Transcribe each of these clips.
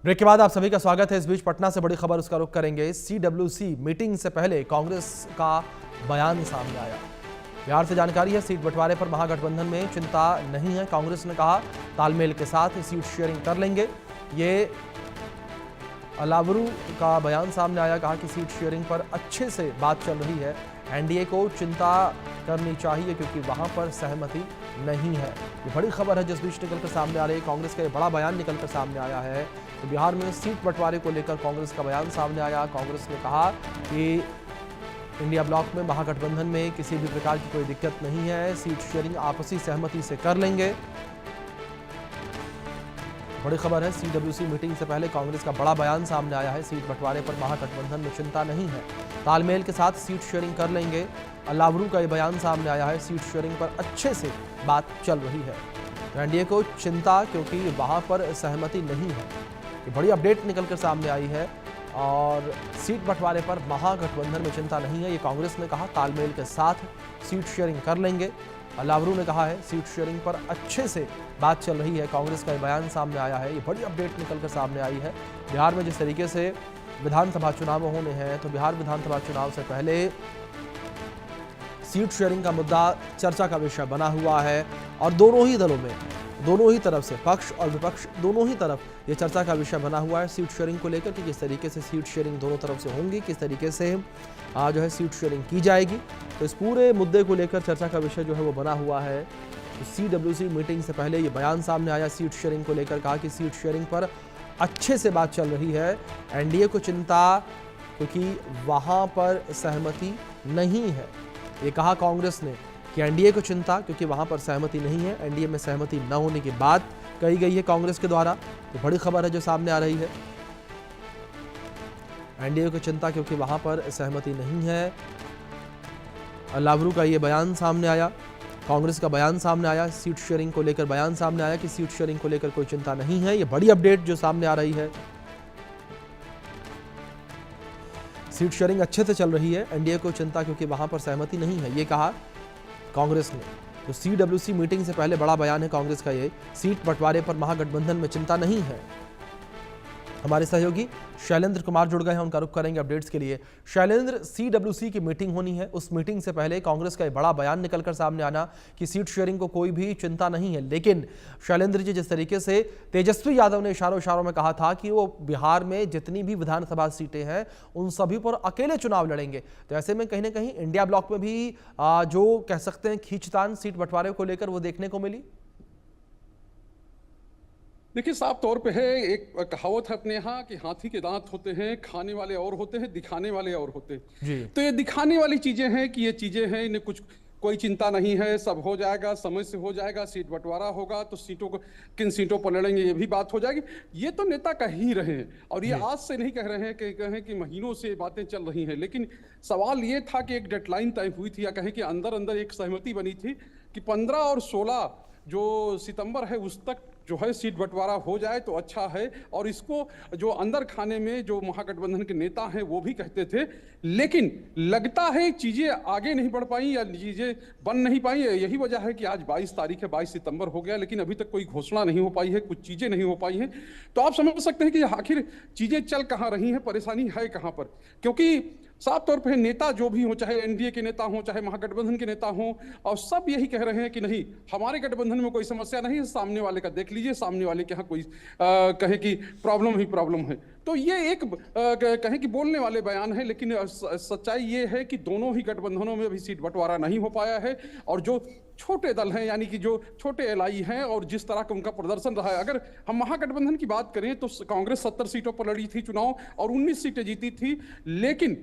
Break के बाद आप सभी का स्वागत है। इस बीच पटना से बड़ी खबर उसका रुख करेंगे। सीडब्ल्यूसी मीटिंग से पहले कांग्रेस का बयान सामने आया। बिहार से जानकारी है, सीट बंटवारे पर महागठबंधन में चिंता नहीं है। कांग्रेस ने कहा तालमेल के साथ सीट शेयरिंग कर लेंगे। ये अलावरू का बयान सामने आया, कहा कि सीट शेयरिंग पर अच्छे से बात चल रही है। एनडीए को चिंता करनी चाहिए क्योंकि वहां पर सहमति नहीं है। ये बड़ी खबर है जिस बीच निकलकर सामने आ रही है। कांग्रेस का ये बड़ा बयान निकलकर सामने आया है। तो बिहार में सीट बंटवारे को लेकर कांग्रेस का बयान सामने आया। कांग्रेस ने कहा कि इंडिया ब्लॉक में महागठबंधन में किसी भी प्रकार की कोई दिक्कत नहीं है। सीट शेयरिंग आपसी सहमति से कर लेंगे। बड़ी खबर है, सीडब्ल्यूसी मीटिंग से पहले कांग्रेस का बड़ा बयान सामने आया है। सीट बंटवारे पर महागठबंधन में चिंता नहीं है, तालमेल के साथ सीट शेयरिंग कर लेंगे। अलावरू का ये बयान सामने आया है, सीट शेयरिंग पर अच्छे से बात चल रही है। एनडीए को चिंता क्योंकि वहां पर सहमति नहीं है। ये बड़ी अपडेट निकलकर सामने आई है। और सीट बंटवारे पर महागठबंधन में चिंता नहीं है, ये कांग्रेस ने कहा। तालमेल के साथ सीट शेयरिंग कर लेंगे। अलावरू ने कहा है सीट शेयरिंग पर अच्छे से बात चल रही है। कांग्रेस का ये बयान सामने आया है। ये बड़ी अपडेट निकलकर सामने आई है। बिहार में जिस तरीके से विधानसभा चुनाव होने हैं, तो बिहार विधानसभा चुनाव से पहले सीट शेयरिंग का मुद्दा चर्चा का विषय बना हुआ है। और दोनों ही दलों में, दोनों ही तरफ से, पक्ष और विपक्ष दोनों ही तरफ ये चर्चा का विषय बना हुआ है सीट शेयरिंग को लेकर कि किस तरीके से सीट शेयरिंग दोनों तरफ से होंगी, किस तरीके से जो है सीट शेयरिंग की जाएगी। तो इस पूरे मुद्दे को लेकर चर्चा का विषय जो है वो बना हुआ है। तो सीडब्ल्यूसी मीटिंग से पहले ये बयान सामने आया सीट शेयरिंग को लेकर, कहा कि सीट शेयरिंग पर अच्छे से बात चल रही है। एनडीए को चिंता क्योंकि वहां पर सहमति नहीं है। ये कहा कांग्रेस ने कि एनडीए को चिंता क्योंकि वहां पर सहमति नहीं है। एनडीए में सहमति न होने की बात कही गई है कांग्रेस के द्वारा। तो बड़ी खबर है जो सामने आ रही है। एनडीए को चिंता क्योंकि वहां पर सहमति नहीं है। अलावरू का ये बयान सामने आया, कांग्रेस का बयान सामने आया। सीट शेयरिंग को लेकर बयान सामने आया कि सीट शेयरिंग को लेकर कोई चिंता नहीं है। ये बड़ी अपडेट जो सामने आ रही है। सीट शेयरिंग अच्छे से चल रही है। एनडीए को चिंता क्योंकि वहां पर सहमति नहीं है, ये कहा कांग्रेस ने। तो सीडब्ल्यूसी मीटिंग से पहले बड़ा बयान है कांग्रेस का ये। सीट बंटवारे पर महागठबंधन में चिंता नहीं है। हमारे सहयोगी शैलेंद्र कुमार जुड़ गए हैं, उनका रुख करेंगे अपडेट्स के लिए। शैलेंद्र, सीडब्ल्यूसी की मीटिंग होनी है, उस मीटिंग से पहले कांग्रेस का एक बड़ा बयान निकलकर सामने आना कि सीट शेयरिंग को कोई भी चिंता नहीं है। लेकिन शैलेंद्र जी, जिस तरीके से तेजस्वी यादव ने इशारों में कहा था कि वो बिहार में जितनी भी विधानसभा सीटें हैं उन सभी पर अकेले चुनाव लड़ेंगे, तो ऐसे में कहीं ना कहीं इंडिया ब्लॉक में भी जो कह सकते हैं खींचतान सीट बंटवारे को लेकर वो देखने को मिली। देखिए, साफ तौर पे है, एक कहावत है अपने यहाँ कि हाथी के दांत होते हैं, खाने वाले और होते हैं, दिखाने वाले और होते हैं जी। तो ये दिखाने वाली चीजें हैं कि ये चीजें हैं, इन्हें कुछ कोई चिंता नहीं है, सब हो जाएगा, समय से हो जाएगा। सीट बंटवारा होगा तो सीटों को, किन सीटों पर लड़ेंगे ये भी बात हो जाएगी। ये तो नेता कह ही रहे हैं और ये आज से नहीं कह रहे हैं कि कहें कि महीनों से बातें चल रही हैं। लेकिन सवाल ये था कि एक डेडलाइन तय हुई थी, या कहें कि अंदर अंदर एक सहमति बनी थी कि 15 और 16 जो सितंबर है उस तक जो है सीट बंटवारा हो जाए तो अच्छा है। और इसको जो अंदर खाने में जो महागठबंधन के नेता हैं वो भी कहते थे। लेकिन लगता है चीजें आगे नहीं बढ़ पाई या चीजें बन नहीं पाई। यही वजह है कि आज 22 तारीख है, 22 सितंबर हो गया, लेकिन अभी तक कोई घोषणा नहीं हो पाई है, कुछ चीजें नहीं हो पाई हैं। तो आप समझ सकते हैं कि आखिर चीजें चल कहाँ रही हैं, परेशानी है कहाँ पर। क्योंकि साफ तौर पर नेता जो भी हो, चाहे एनडीए के नेता हो, चाहे महागठबंधन के नेता हो, और सब यही कह रहे हैं कि नहीं, हमारे गठबंधन में कोई समस्या नहीं है, सामने वाले का देख लीजिए, सामने वाले के यहाँ कोई कहे कि प्रॉब्लम ही प्रॉब्लम है। तो ये एक कहे कि बोलने वाले बयान है। लेकिन सच्चाई ये है कि दोनों ही गठबंधनों में अभी सीट बंटवारा नहीं हो पाया है। और जो छोटे दल हैं, यानी कि जो छोटे एलआई हैं, और जिस तरह का उनका प्रदर्शन रहा है, अगर हम महागठबंधन की बात करें तो कांग्रेस 70 सीटों पर लड़ी थी चुनाव और 19 सीटें जीती थी। लेकिन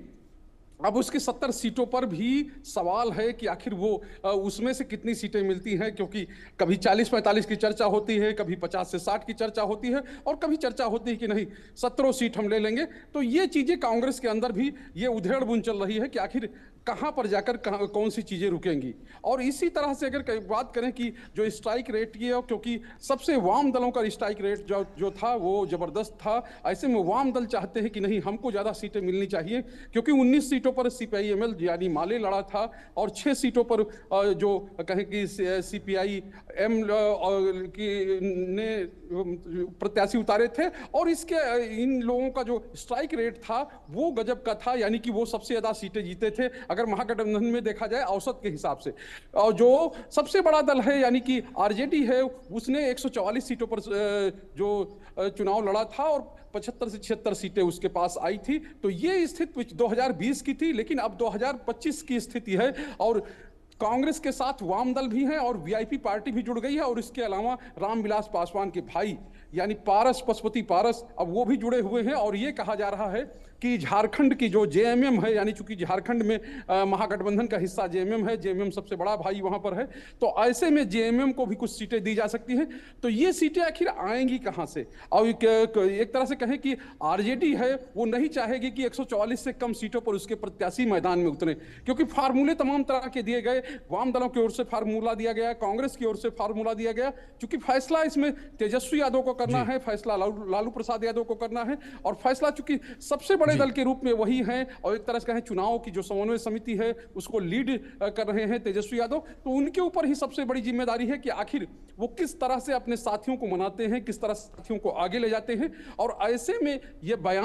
अब उसकी 70 सीटों पर भी सवाल है कि आखिर वो उसमें से कितनी सीटें मिलती हैं, क्योंकि कभी 40-45 की चर्चा होती है, कभी 50 से 60 की चर्चा होती है, और कभी चर्चा होती है कि नहीं 17 सीट हम ले लेंगे। तो ये चीजें कांग्रेस के अंदर भी ये उधेड़ बुन चल रही है कि आखिर कहां पर जाकर कौन सी चीजें रुकेंगी। और इसी तरह से अगर बात करें कि जो स्ट्राइक रेट की है, क्योंकि सबसे वाम दलों का स्ट्राइक रेट जो था वो जबरदस्त था। ऐसे में वाम दल चाहते हैं कि नहीं, हमको ज्यादा सीटें मिलनी चाहिए, क्योंकि 19 सीटों सीटों पर CPI-ML यानी माले लड़ा था और 6 सीटों पर जो कहें कि CPI-M ने प्रत्याशी उतारे थे और इसके इन लोगों का जो स्ट्राइक रेट था वो गजब का था, यानी कि वो सबसे ज्यादा सीटें जीते थे अगर महागठबंधन में देखा जाए औसत के हिसाब से। और जो सबसे बड़ा दल है यानी कि आरजेडी है, उसने 144 सीटों पर जो चुनाव लड़ा था और 75 से 76 सीटें उसके पास आई थी। तो ये स्थिति 2020 की थी, लेकिन अब 2025 की स्थिति है और कांग्रेस के साथ वाम दल भी हैं और वीआईपी पार्टी भी जुड़ गई है और इसके अलावा रामविलास पासवान के भाई यानी पारस पशुपति पारस अब वो भी जुड़े हुए हैं। और ये कहा जा रहा है कि झारखंड की जो जेएमएम है, यानी चूंकि झारखंड में महागठबंधन का हिस्सा जेएमएम है, जेएमएम सबसे बड़ा भाई वहां पर है, तो ऐसे में जेएमएम को भी कुछ सीटें दी जा सकती हैं। तो ये सीटें आखिर आएंगी कहां से? और एक तरह से कहें कि आरजेडी है वो नहीं चाहेगी कि 144 से कम सीटों पर उसके प्रत्याशी मैदान में उतरे, क्योंकि फार्मूले तमाम तरह के दिए गए, वाम दलों की ओर से फार्मूला दिया गया, कांग्रेस की ओर से फार्मूला दिया गया। चूंकि फैसला इसमें तेजस्वी यादव को करना है, फैसला लालू प्रसाद यादव को करना है और फैसला चूंकि सबसे बड़े दल के रूप में वही है और एक तरह से कहें चुनाव की जो समन्वय समिति है उसको लीड कर रहे हैं तेजस्वी यादव, तो उनके ऊपर ही सबसे बड़ी जिम्मेदारी है कि आखिर वो किस तरह से अपने साथियों को मनाते हैं, किस तरह साथियों को आगे ले जाते हैं। और ऐसे में ये बयान